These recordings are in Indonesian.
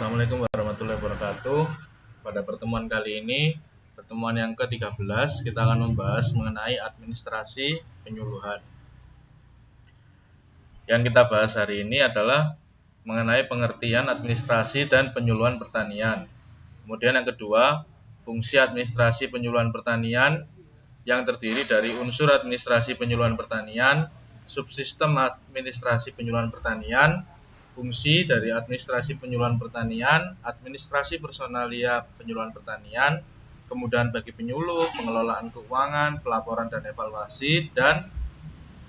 Assalamualaikum warahmatullahi wabarakatuh. Pada pertemuan kali ini, pertemuan yang ke-13, kita akan membahas mengenai administrasi penyuluhan. Yang kita bahas hari ini adalah mengenai pengertian administrasi dan penyuluhan pertanian. Kemudian yang kedua, fungsi administrasi penyuluhan pertanian yang terdiri dari unsur administrasi penyuluhan pertanian, subsistem administrasi penyuluhan pertanian, fungsi dari administrasi penyuluhan pertanian, administrasi personalia penyuluhan pertanian, kemudian bagi penyuluh, pengelolaan keuangan, pelaporan dan evaluasi, dan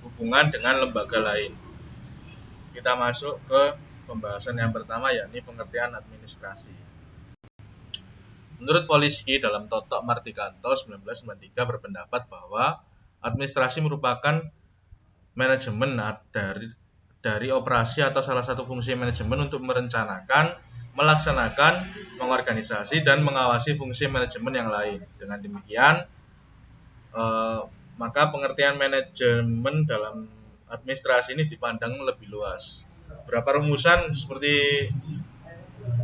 hubungan dengan lembaga lain. Kita masuk ke pembahasan yang pertama, yakni pengertian administrasi. Menurut Poliski dalam Totok Martikanto 1993 berpendapat bahwa administrasi merupakan manajemen dari operasi atau salah satu fungsi manajemen untuk merencanakan, melaksanakan, mengorganisasi, dan mengawasi fungsi manajemen yang lain. Dengan demikian, maka pengertian manajemen dalam administrasi ini dipandang lebih luas. Beberapa rumusan seperti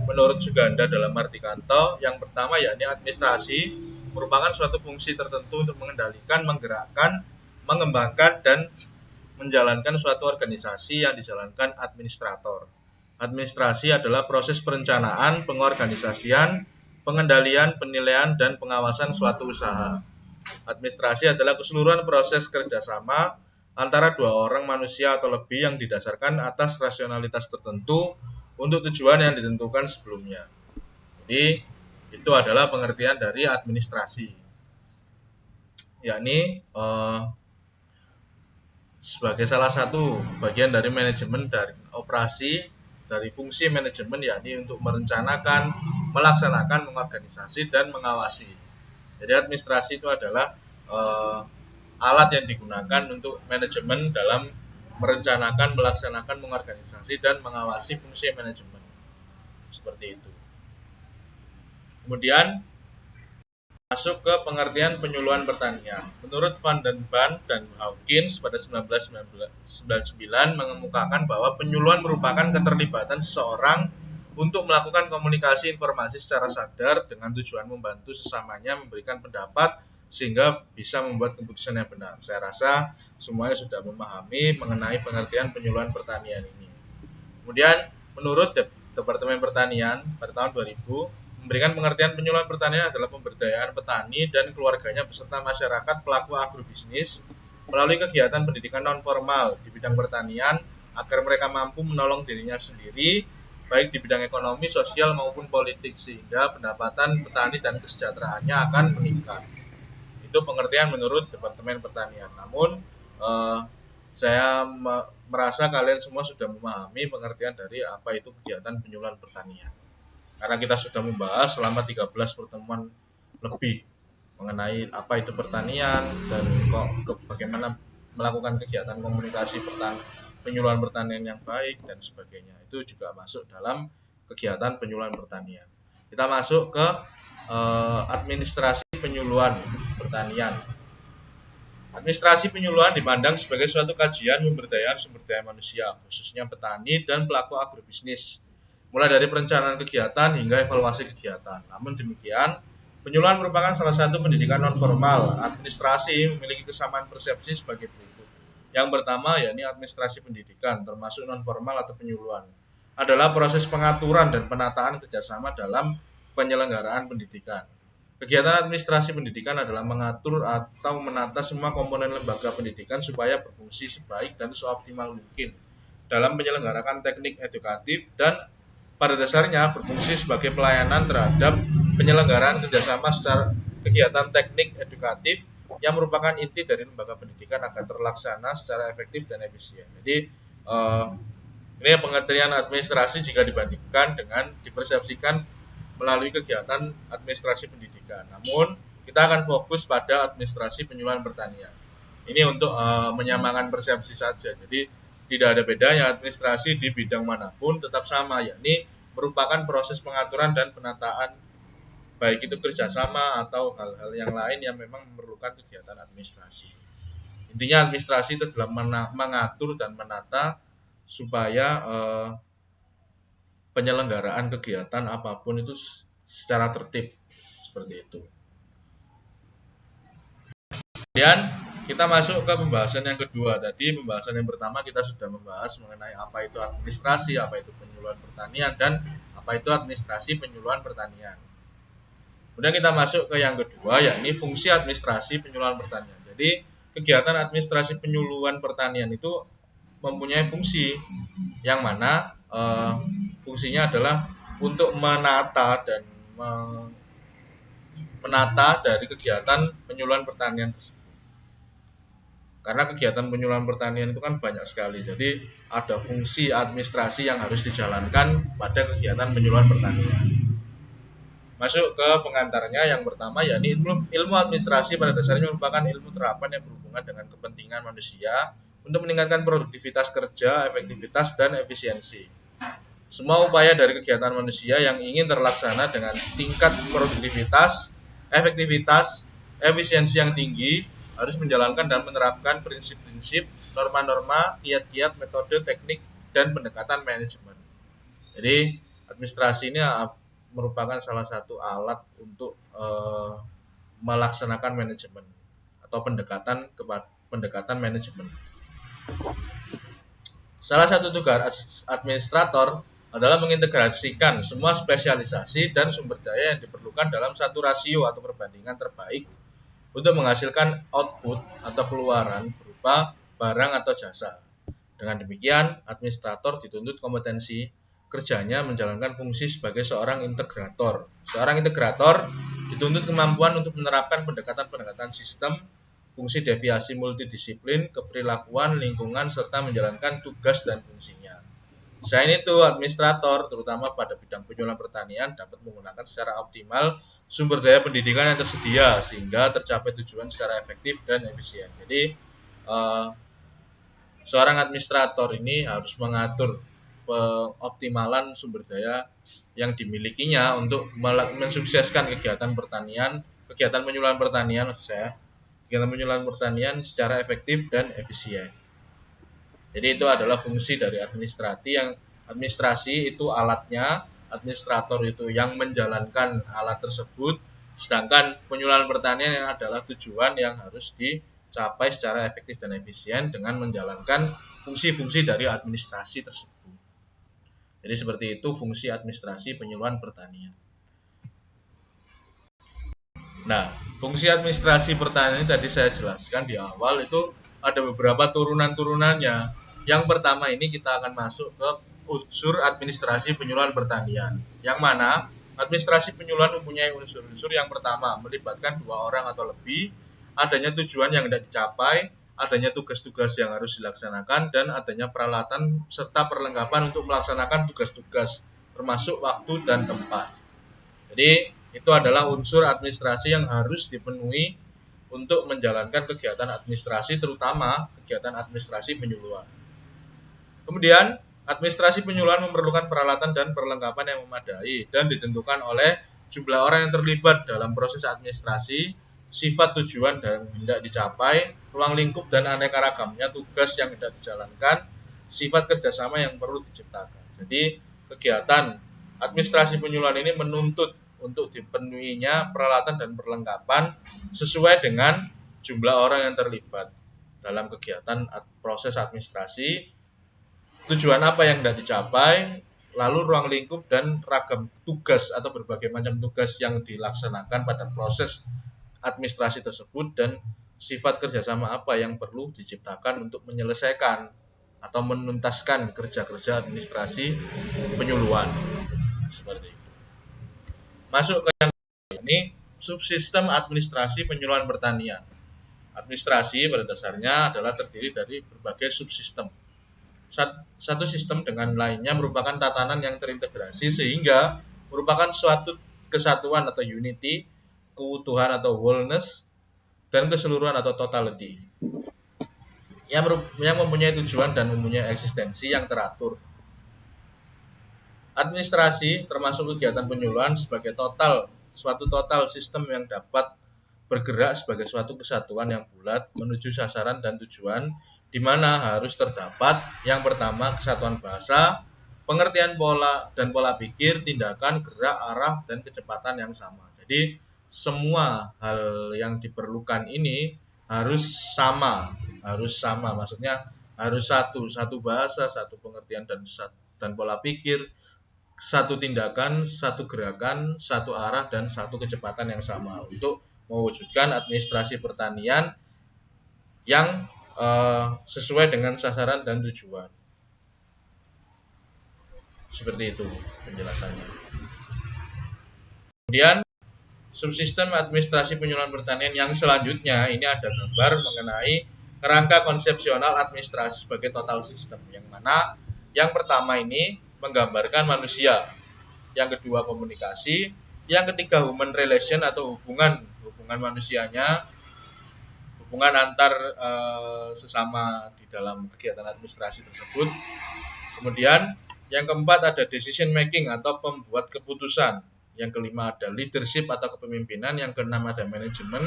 menurut Suganda dalam Martikanto, yang pertama yakni administrasi merupakan suatu fungsi tertentu untuk mengendalikan, menggerakkan, mengembangkan, dan menjalankan suatu organisasi yang dijalankan administrator. Administrasi adalah proses perencanaan, pengorganisasian, pengendalian, penilaian, dan pengawasan suatu usaha. Administrasi adalah keseluruhan proses kerjasama antara dua orang manusia atau lebih yang didasarkan atas rasionalitas tertentu untuk tujuan yang ditentukan sebelumnya. Jadi, itu adalah pengertian dari administrasi, yakni sebagai salah satu bagian dari manajemen dari operasi dari fungsi manajemen, yakni untuk merencanakan, melaksanakan, mengorganisasi, dan mengawasi. Jadi administrasi itu adalah alat yang digunakan untuk manajemen dalam merencanakan, melaksanakan, mengorganisasi, dan mengawasi fungsi manajemen. Seperti itu. Kemudian masuk ke pengertian penyuluhan pertanian. Menurut Van den Ban dan Hawkins pada 1999 mengemukakan bahwa penyuluhan merupakan keterlibatan seseorang untuk melakukan komunikasi informasi secara sadar dengan tujuan membantu sesamanya memberikan pendapat sehingga bisa membuat keputusan yang benar. Saya rasa semuanya sudah memahami mengenai pengertian penyuluhan pertanian ini. Kemudian menurut Departemen Pertanian pada tahun 2000 memberikan pengertian penyuluhan pertanian adalah pemberdayaan petani dan keluarganya beserta masyarakat pelaku agrobisnis melalui kegiatan pendidikan non-formal di bidang pertanian agar mereka mampu menolong dirinya sendiri baik di bidang ekonomi, sosial maupun politik sehingga pendapatan petani dan kesejahteraannya akan meningkat. Itu pengertian menurut Departemen Pertanian. Namun saya merasa kalian semua sudah memahami pengertian dari apa itu kegiatan penyuluhan pertanian. Karena kita sudah membahas selama 13 pertemuan lebih mengenai apa itu pertanian dan bagaimana melakukan kegiatan komunikasi penyuluhan pertanian yang baik dan sebagainya. Itu juga masuk dalam kegiatan penyuluhan pertanian. Kita masuk ke administrasi penyuluhan pertanian. Administrasi penyuluhan dipandang sebagai suatu kajian pemberdayaan sumber daya manusia, khususnya petani dan pelaku agrobisnis, mulai dari perencanaan kegiatan hingga evaluasi kegiatan. Namun demikian, penyuluhan merupakan salah satu pendidikan non-formal. Administrasi memiliki kesamaan persepsi sebagai berikut. Yang pertama, yakni administrasi pendidikan, termasuk non-formal atau penyuluhan, adalah proses pengaturan dan penataan kerjasama dalam penyelenggaraan pendidikan. Kegiatan administrasi pendidikan adalah mengatur atau menata semua komponen lembaga pendidikan supaya berfungsi sebaik dan seoptimal mungkin dalam menyelenggarakan teknik edukatif dan pada dasarnya berfungsi sebagai pelayanan terhadap penyelenggaraan kerjasama secara kegiatan teknik edukatif yang merupakan inti dari lembaga pendidikan agar terlaksana secara efektif dan efisien. Jadi ini pengertian administrasi jika dibandingkan dengan dipersepsikan melalui kegiatan administrasi pendidikan. Namun kita akan fokus pada administrasi penyuluhan pertanian. Ini untuk menyamakan persepsi saja. Jadi tidak ada bedanya administrasi di bidang manapun tetap sama, yakni merupakan proses pengaturan dan penataan baik itu kerjasama atau hal-hal yang lain yang memang memerlukan kegiatan administrasi. Intinya administrasi itu adalah mengatur dan menata supaya penyelenggaraan kegiatan apapun itu secara tertib, seperti itu. Kemudian kita masuk ke pembahasan yang kedua. Tadi pembahasan yang pertama kita sudah membahas mengenai apa itu administrasi, apa itu penyuluhan pertanian, dan apa itu administrasi penyuluhan pertanian. Kemudian kita masuk ke yang kedua, yakni fungsi administrasi penyuluhan pertanian. Jadi kegiatan administrasi penyuluhan pertanian itu mempunyai fungsi yang mana fungsinya adalah untuk menata dan menata dari kegiatan penyuluhan pertanian tersebut. Karena kegiatan penyuluhan pertanian itu kan banyak sekali, jadi ada fungsi administrasi yang harus dijalankan pada kegiatan penyuluhan pertanian. Masuk ke pengantarnya, yang pertama yakni ilmu administrasi pada dasarnya merupakan ilmu terapan yang berhubungan dengan kepentingan manusia untuk meningkatkan produktivitas kerja, efektivitas, dan efisiensi. Semua upaya dari kegiatan manusia yang ingin terlaksana dengan tingkat produktivitas, efektivitas, efisiensi yang tinggi harus menjalankan dan menerapkan prinsip-prinsip, norma-norma, kiat-kiat, metode, teknik, dan pendekatan manajemen. Jadi administrasi ini merupakan salah satu alat untuk melaksanakan manajemen atau pendekatan manajemen. Salah satu tugas administrator adalah mengintegrasikan semua spesialisasi dan sumber daya yang diperlukan dalam satu rasio atau perbandingan terbaik untuk menghasilkan output atau keluaran berupa barang atau jasa. Dengan demikian, administrator dituntut kompetensi kerjanya menjalankan fungsi sebagai seorang integrator. Seorang integrator dituntut kemampuan untuk menerapkan pendekatan-pendekatan sistem, fungsi deviasi multidisiplin, keperilakuan, lingkungan, serta menjalankan tugas dan fungsinya. Selain itu, administrator, terutama pada bidang penyuluhan pertanian, dapat menggunakan secara optimal sumber daya pendidikan yang tersedia sehingga tercapai tujuan secara efektif dan efisien. Jadi, seorang administrator ini harus mengatur optimalan sumber daya yang dimilikinya untuk mensukseskan kegiatan pertanian, kegiatan penyuluhan pertanian, kegiatan penyuluhan pertanian secara efektif dan efisien. Jadi itu adalah fungsi dari administrasi itu alatnya, administrator itu yang menjalankan alat tersebut, sedangkan penyuluhan pertanian yang adalah tujuan yang harus dicapai secara efektif dan efisien dengan menjalankan fungsi-fungsi dari administrasi tersebut. Jadi seperti itu fungsi administrasi penyuluhan pertanian. Nah, fungsi administrasi pertanian ini tadi saya jelaskan di awal itu ada beberapa turunan-turunannya. Yang pertama ini kita akan masuk ke unsur administrasi penyuluhan pertanian. Yang mana administrasi penyuluhan mempunyai unsur-unsur yang pertama melibatkan 2 orang atau lebih, adanya tujuan yang tidak dicapai, adanya tugas-tugas yang harus dilaksanakan, dan adanya peralatan serta perlengkapan untuk melaksanakan tugas-tugas termasuk waktu dan tempat. Jadi itu adalah unsur administrasi yang harus dipenuhi untuk menjalankan kegiatan administrasi, terutama kegiatan administrasi penyuluhan. Kemudian, administrasi penyuluhan memerlukan peralatan dan perlengkapan yang memadai dan ditentukan oleh jumlah orang yang terlibat dalam proses administrasi, sifat tujuan dan hendak dicapai, ruang lingkup dan aneka ragamnya tugas yang hendak dijalankan, sifat kerjasama yang perlu diciptakan. Jadi, kegiatan administrasi penyuluhan ini menuntut untuk dipenuhinya peralatan dan perlengkapan sesuai dengan jumlah orang yang terlibat dalam kegiatan proses administrasi, tujuan apa yang hendak dicapai, lalu ruang lingkup dan ragam tugas atau berbagai macam tugas yang dilaksanakan pada proses administrasi tersebut, dan sifat kerjasama apa yang perlu diciptakan untuk menyelesaikan atau menuntaskan kerja-kerja administrasi penyuluhan. Seperti itu. Masuk ke yang ini, subsistem administrasi penyuluhan pertanian. Administrasi pada dasarnya adalah terdiri dari berbagai subsistem. Satu sistem dengan lainnya merupakan tatanan yang terintegrasi sehingga merupakan suatu kesatuan atau unity, keutuhan atau wholeness, dan keseluruhan atau totality yang mempunyai tujuan dan mempunyai eksistensi yang teratur. Administrasi termasuk kegiatan penyuluhan sebagai suatu total sistem yang dapat bergerak sebagai suatu kesatuan yang bulat menuju sasaran dan tujuan, di mana harus terdapat yang pertama kesatuan bahasa, pengertian pola dan pola pikir, tindakan, gerak, arah, dan kecepatan yang sama. Jadi semua hal yang diperlukan ini harus sama, maksudnya harus satu bahasa, satu pengertian dan pola pikir, satu tindakan, satu gerakan, satu arah, dan satu kecepatan yang sama untuk mewujudkan administrasi pertanian yang sesuai dengan sasaran dan tujuan. Seperti itu penjelasannya. Kemudian subsistem administrasi penyuluhan pertanian yang selanjutnya ini ada gambar mengenai kerangka konsepsional administrasi sebagai total system, yang mana yang pertama ini menggambarkan manusia, yang kedua komunikasi, yang ketiga human relation atau hubungan manusianya, hubungan antar sesama di dalam kegiatan administrasi tersebut. Kemudian yang keempat ada decision making atau pembuat keputusan. Yang kelima ada leadership atau kepemimpinan. Yang keenam ada manajemen.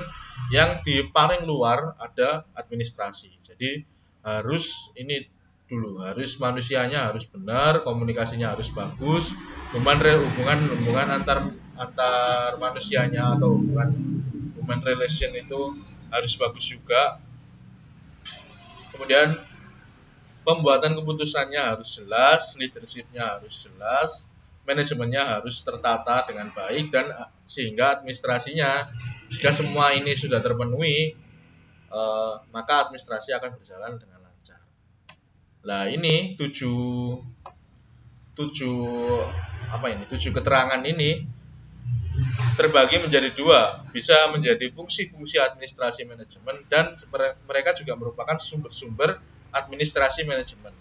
Yang di paling luar ada administrasi. Jadi harus manusianya harus benar, komunikasinya harus bagus, hubungan antar manusianya atau human relation itu harus bagus juga. Kemudian pembuatan keputusannya harus jelas, leadership-nya harus jelas, manajemennya harus tertata dengan baik, dan sehingga administrasinya, jika semua ini sudah terpenuhi, maka administrasi akan berjalan dengan lancar. Nah, ini tujuh keterangan ini terbagi menjadi dua, bisa menjadi fungsi-fungsi administrasi manajemen, dan mereka juga merupakan sumber-sumber administrasi manajemen,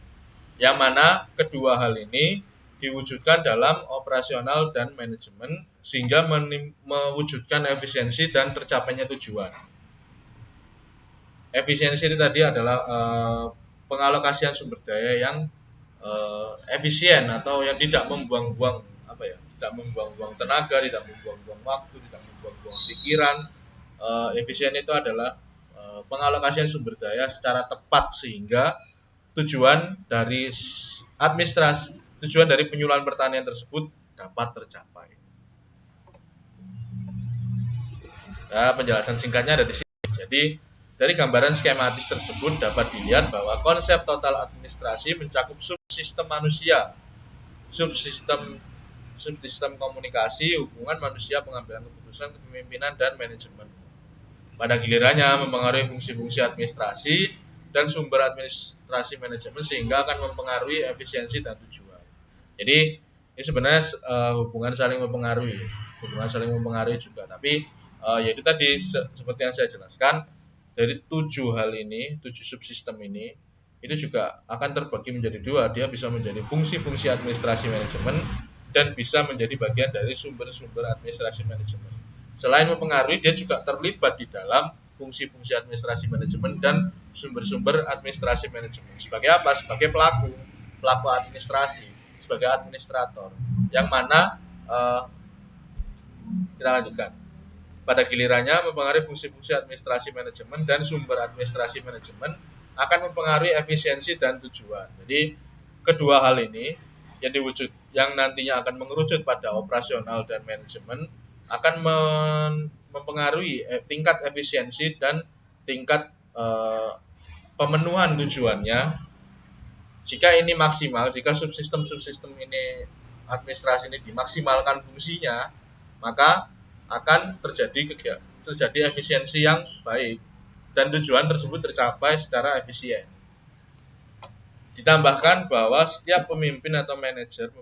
yang mana kedua hal ini diwujudkan dalam operasional dan manajemen sehingga mewujudkan efisiensi dan tercapainya tujuan. Efisiensi ini tadi adalah pengalokasian sumber daya yang efisien atau yang tidak membuang-buang tenaga, tidak membuang-buang waktu, tidak membuang-buang pikiran. Efisien itu adalah pengalokasian sumber daya secara tepat sehingga tujuan dari penyuluhan pertanian tersebut dapat tercapai. Nah, penjelasan singkatnya ada di sini. Jadi dari gambaran skematis tersebut dapat dilihat bahwa konsep total administrasi mencakup subsistem manusia, subsistem komunikasi, hubungan manusia, pengambilan keputusan, kepemimpinan, dan manajemen. Pada gilirannya mempengaruhi fungsi-fungsi administrasi dan sumber administrasi manajemen sehingga akan mempengaruhi efisiensi dan tujuan. Jadi ini sebenarnya hubungan saling mempengaruhi juga. Tapi yaitu tadi seperti yang saya jelaskan, dari 7 subsistem ini itu juga akan terbagi menjadi 2. Dia bisa menjadi fungsi-fungsi administrasi manajemen dan bisa menjadi bagian dari sumber-sumber administrasi manajemen. Selain mempengaruhi, dia juga terlibat di dalam fungsi-fungsi administrasi manajemen dan sumber-sumber administrasi manajemen. Sebagai apa? Sebagai pelaku administrasi, sebagai administrator. Yang mana kita lanjutkan. Pada gilirannya mempengaruhi fungsi-fungsi administrasi manajemen dan sumber administrasi manajemen akan mempengaruhi efisiensi dan tujuan. Jadi kedua hal ini yang nantinya akan mengerucut pada operasional dan manajemen akan mempengaruhi tingkat efisiensi dan tingkat pemenuhan tujuannya. Jika ini maksimal, jika subsistem ini administrasi ini dimaksimalkan fungsinya, maka akan terjadi efisiensi yang baik dan tujuan tersebut tercapai secara efisien. Ditambahkan bahwa setiap pemimpin atau manajer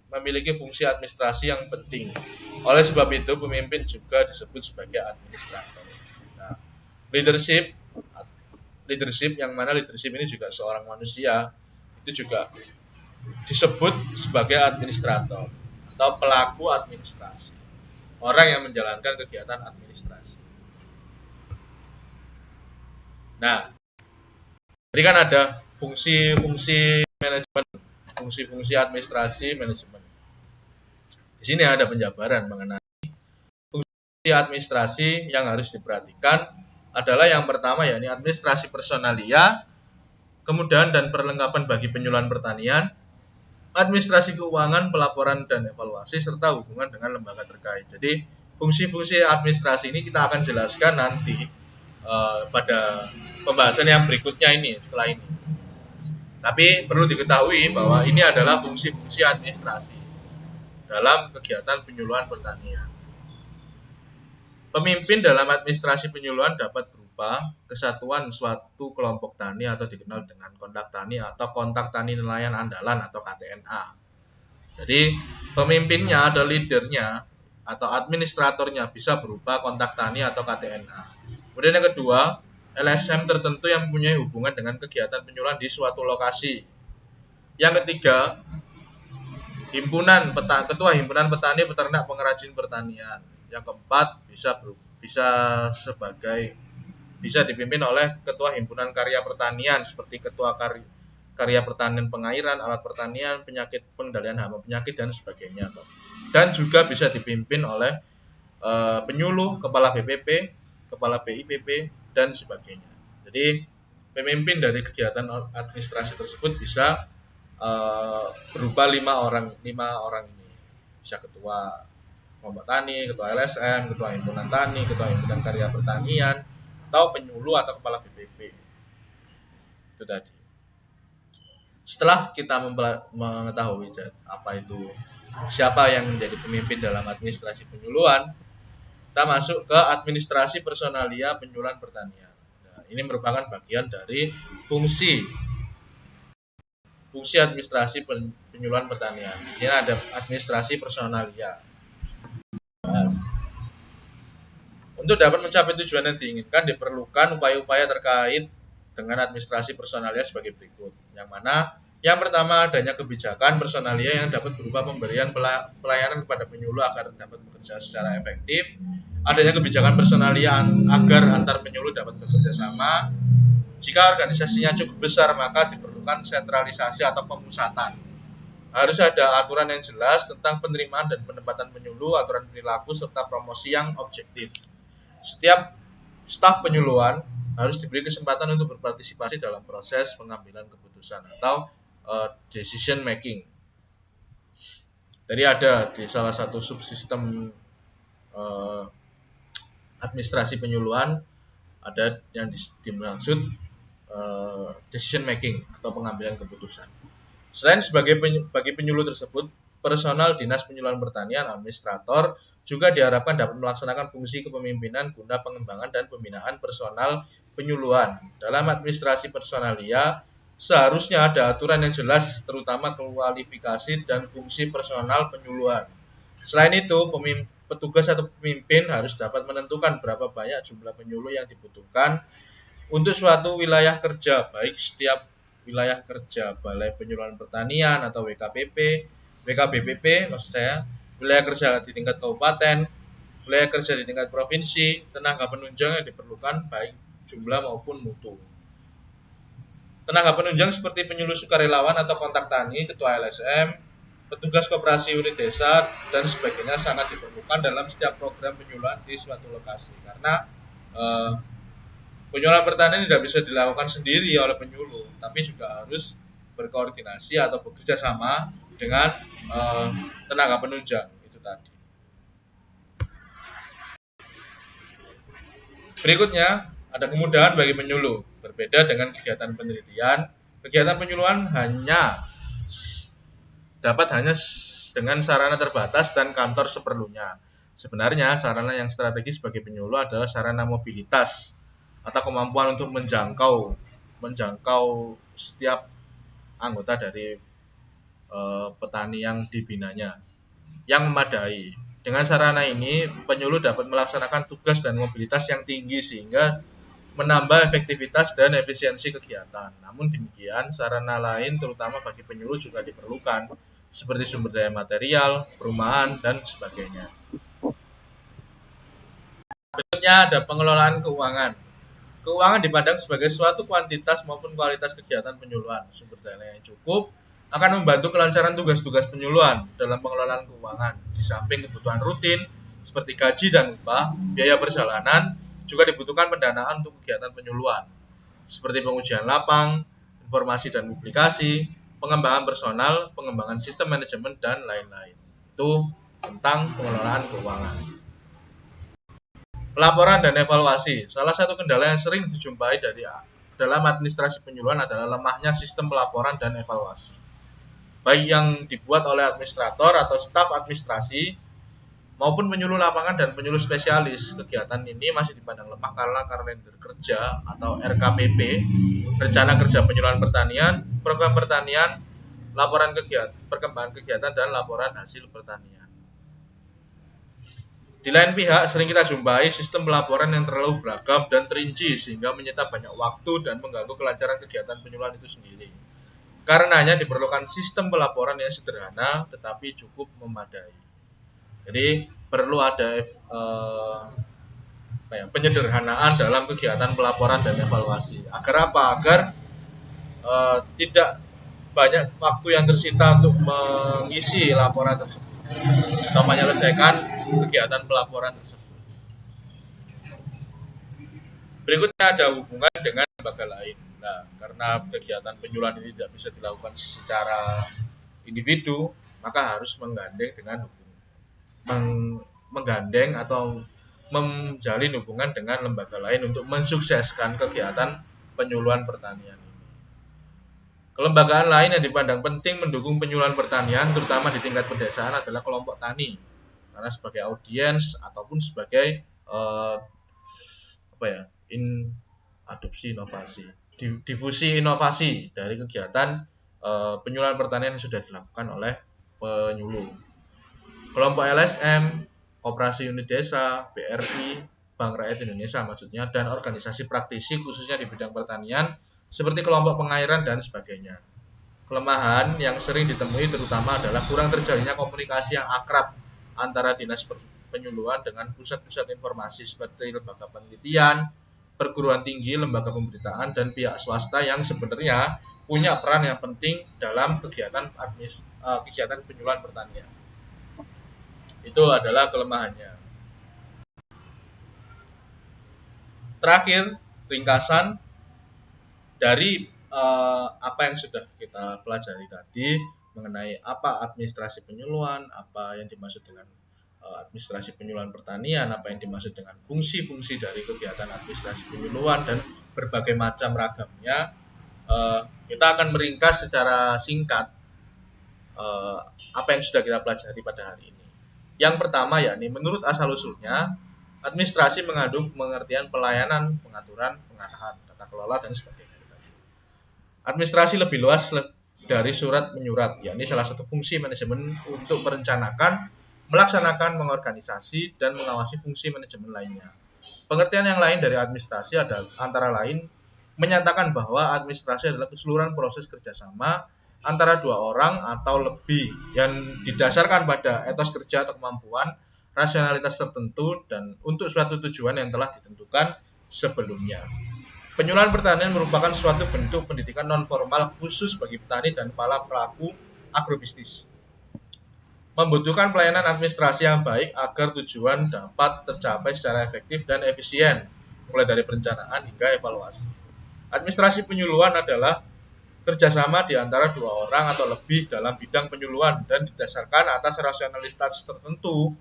memiliki fungsi administrasi yang penting. Oleh sebab itu, pemimpin juga disebut sebagai administrator. Nah, leadership yang mana leadership ini juga seorang manusia, itu juga disebut sebagai administrator atau pelaku administrasi. Orang yang menjalankan kegiatan administrasi. Nah, tadi kan ada fungsi-fungsi manajemen, fungsi-fungsi administrasi manajemen. Di sini ada penjabaran mengenai fungsi administrasi yang harus diperhatikan adalah yang pertama yakni administrasi personalia, kemudahan dan perlengkapan bagi penyuluhan pertanian, administrasi keuangan, pelaporan dan evaluasi, serta hubungan dengan lembaga terkait. Jadi fungsi-fungsi administrasi ini kita akan jelaskan nanti pada pembahasan yang berikutnya ini setelah ini. Tapi perlu diketahui bahwa ini adalah fungsi-fungsi administrasi dalam kegiatan penyuluhan pertanian. Pemimpin dalam administrasi penyuluhan dapat berupa kesatuan suatu kelompok tani atau dikenal dengan kontak tani atau kontak tani nelayan andalan atau KTNA. Jadi pemimpinnya atau leadernya atau administratornya bisa berupa kontak tani atau KTNA. Kemudian yang kedua, LSM tertentu yang mempunyai hubungan dengan kegiatan penyuluhan di suatu lokasi. Yang ketiga, ketua himpunan petani peternak pengrajin pertanian. Yang keempat, bisa dipimpin oleh ketua himpunan karya pertanian seperti ketua karya pertanian pengairan, alat pertanian, penyakit, pengendalian hama penyakit dan sebagainya. Dan juga bisa dipimpin oleh penyuluh, kepala BPP, kepala BIPP dan sebagainya. Jadi pemimpin dari kegiatan administrasi tersebut bisa berupa 5 orang ini. Bisa ketua kelompok tani, ketua LSM, ketua himpunan tani, ketua himpunan karya pertanian, atau penyuluh atau kepala BPP. Itu tadi. Setelah kita mengetahui apa itu, siapa yang menjadi pemimpin dalam administrasi penyuluhan, kita masuk ke administrasi personalia penyuluhan pertanian. Nah, ini merupakan bagian dari fungsi administrasi penyuluhan pertanian. Ini ada administrasi personalia. Untuk dapat mencapai tujuan yang diinginkan diperlukan upaya-upaya terkait dengan administrasi personalia sebagai berikut. Yang mana yang pertama, adanya kebijakan personalia yang dapat berupa pemberian pelayanan kepada penyuluh agar dapat bekerja secara efektif. Adanya kebijakan personalia agar antar penyuluh dapat bekerja sama. Jika organisasinya cukup besar, maka diperlukan sentralisasi atau pemusatan. Harus ada aturan yang jelas tentang penerimaan dan penempatan penyuluh, aturan perilaku, serta promosi yang objektif. Setiap staf penyuluhan harus diberi kesempatan untuk berpartisipasi dalam proses pengambilan keputusan atau decision making. Jadi ada di salah satu subsistem administrasi penyuluhan ada yang dimaksud decision making atau pengambilan keputusan. Selain bagi penyuluh tersebut, personal Dinas Penyuluhan Pertanian administrator juga diharapkan dapat melaksanakan fungsi kepemimpinan guna pengembangan dan pembinaan personal penyuluhan. Dalam administrasi personalia, seharusnya ada aturan yang jelas terutama kualifikasi dan fungsi personal penyuluhan. Selain itu, petugas atau pemimpin harus dapat menentukan berapa banyak jumlah penyuluh yang dibutuhkan untuk suatu wilayah kerja, baik setiap wilayah kerja Balai Penyuluhan Pertanian atau WKBPP maksud saya, wilayah kerja di tingkat kabupaten, wilayah kerja di tingkat provinsi, tenaga penunjang yang diperlukan baik jumlah maupun mutu. Tenaga penunjang seperti penyuluh sukarelawan atau kontak tani, ketua LSM, petugas koperasi unit desa dan sebagainya sangat diperlukan dalam setiap program penyuluhan di suatu lokasi karena penyuluhan pertanian tidak bisa dilakukan sendiri oleh penyuluh, tapi juga harus berkoordinasi atau bekerja sama dengan tenaga penunjang itu tadi. Berikutnya, ada kemudahan bagi penyuluh. Berbeda dengan kegiatan penelitian, kegiatan penyuluhan dapat hanya dengan sarana terbatas dan kantor seperlunya. Sebenarnya sarana yang strategis bagi penyuluh adalah sarana mobilitas atau kemampuan untuk menjangkau setiap anggota dari petani yang dibinanya yang memadai. Dengan sarana ini, penyuluh dapat melaksanakan tugas dan mobilitas yang tinggi sehingga menambah efektivitas dan efisiensi kegiatan. Namun demikian, sarana lain terutama bagi penyuluh juga diperlukan, seperti sumber daya material, perumahan, dan sebagainya. Berikutnya ada pengelolaan keuangan. Keuangan dipandang sebagai suatu kuantitas maupun kualitas kegiatan penyuluhan. Sumber daya yang cukup akan membantu kelancaran tugas-tugas penyuluhan dalam pengelolaan keuangan. Di samping kebutuhan rutin seperti gaji dan upah, biaya perjalanan, juga dibutuhkan pendanaan untuk kegiatan penyuluhan seperti pengujian lapang, informasi dan publikasi, pengembangan personal, pengembangan sistem manajemen, dan lain-lain. Itu tentang pengelolaan keuangan. Pelaporan dan evaluasi. Salah satu kendala yang sering dijumpai dalam administrasi penyuluhan adalah lemahnya sistem pelaporan dan evaluasi. Baik yang dibuat oleh administrator atau staf administrasi maupun penyuluh lapangan dan penyuluh spesialis. Kegiatan ini masih dipandang lemah karena kalender kerja atau RKPP, rencana kerja penyuluhan pertanian, program pertanian, laporan kegiatan, perkembangan kegiatan, dan laporan hasil pertanian. Di lain pihak, sering kita jumpai sistem pelaporan yang terlalu beragam dan terinci sehingga menyita banyak waktu dan mengganggu kelancaran kegiatan penyuluhan itu sendiri. Karenanya diperlukan sistem pelaporan yang sederhana tetapi cukup memadai. Jadi perlu ada penyederhanaan dalam kegiatan pelaporan dan evaluasi. Agar apa? Agar tidak banyak waktu yang tersita untuk mengisi laporan tersebut atau menyelesaikan kegiatan pelaporan tersebut. Berikutnya ada hubungan dengan lembaga lain. Nah, karena kegiatan penyuluhan ini tidak bisa dilakukan secara individu, maka harus menggandeng atau menjalin hubungan dengan lembaga lain untuk mensukseskan kegiatan penyuluhan pertanian ini. Kelembagaan lain yang dipandang penting mendukung penyuluhan pertanian, terutama di tingkat pedesaan, adalah kelompok tani, karena sebagai audiens ataupun sebagai difusi inovasi dari kegiatan penyuluhan pertanian yang sudah dilakukan oleh penyuluh. Kelompok LSM, Koperasi Unit Desa, BRI, Bank Rakyat Indonesia maksudnya, dan organisasi praktisi khususnya di bidang pertanian seperti kelompok pengairan dan sebagainya. Kelemahan yang sering ditemui terutama adalah kurang terjalinnya komunikasi yang akrab antara dinas penyuluhan dengan pusat-pusat informasi seperti lembaga penelitian, perguruan tinggi, lembaga pemberitaan, dan pihak swasta yang sebenarnya punya peran yang penting dalam kegiatan penyuluhan pertanian. Itu adalah kelemahannya. Terakhir, ringkasan dari apa yang sudah kita pelajari tadi mengenai apa administrasi penyuluhan, apa yang dimaksud dengan administrasi penyuluhan pertanian, apa yang dimaksud dengan fungsi-fungsi dari kegiatan administrasi penyuluhan, dan berbagai macam ragamnya. Kita akan meringkas secara singkat apa yang sudah kita pelajari pada hari ini. Yang pertama yakni menurut asal-usulnya, administrasi mengandung pengertian pelayanan, pengaturan, pengarahan, tata kelola, dan sebagainya. Administrasi lebih luas dari surat menyurat, yakni salah satu fungsi manajemen untuk merencanakan, melaksanakan, mengorganisasi, dan mengawasi fungsi manajemen lainnya. Pengertian yang lain dari administrasi adalah antara lain menyatakan bahwa administrasi adalah keseluruhan proses kerjasama antara dua orang atau lebih yang didasarkan pada etos kerja atau kemampuan, rasionalitas tertentu, dan untuk suatu tujuan yang telah ditentukan sebelumnya. Penyuluhan pertanian merupakan suatu bentuk pendidikan non-formal khusus bagi petani dan para pelaku agrobisnis. Membutuhkan pelayanan administrasi yang baik agar tujuan dapat tercapai secara efektif dan efisien, mulai dari perencanaan hingga evaluasi. Administrasi penyuluhan adalah kerjasama di antara dua orang atau lebih dalam bidang penyuluhan dan didasarkan atas rasionalitas tertentu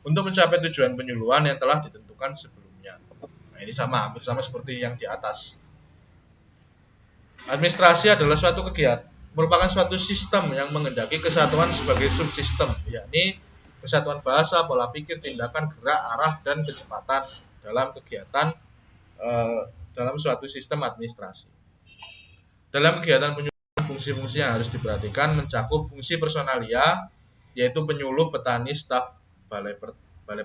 untuk mencapai tujuan penyuluhan yang telah ditentukan sebelumnya. Nah, ini hampir sama seperti yang di atas. Administrasi adalah suatu kegiatan, merupakan suatu sistem yang menghendaki kesatuan sebagai subsistem, yakni kesatuan bahasa, pola pikir, tindakan, gerak, arah, dan kecepatan dalam kegiatan dalam suatu sistem administrasi. Dalam kegiatan penyuluhan, fungsi-fungsi yang harus diperhatikan mencakup fungsi personalia, yaitu penyuluh, petani, staf, balai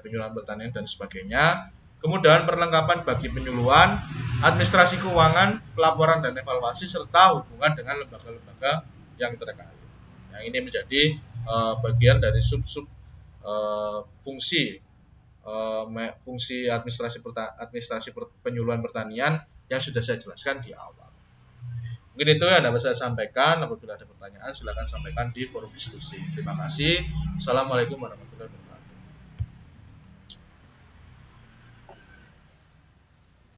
penyuluhan pertanian, dan sebagainya. Kemudian perlengkapan bagi penyuluhan, administrasi keuangan, pelaporan dan evaluasi, serta hubungan dengan lembaga-lembaga yang terkait. Yang ini menjadi bagian dari sub-sub fungsi administrasi penyuluhan pertanian yang sudah saya jelaskan di awal. Mungkin itu yang dapat saya sampaikan. Apabila ada pertanyaan, silakan sampaikan di forum diskusi. Terima kasih. Assalamualaikum warahmatullahi wabarakatuh.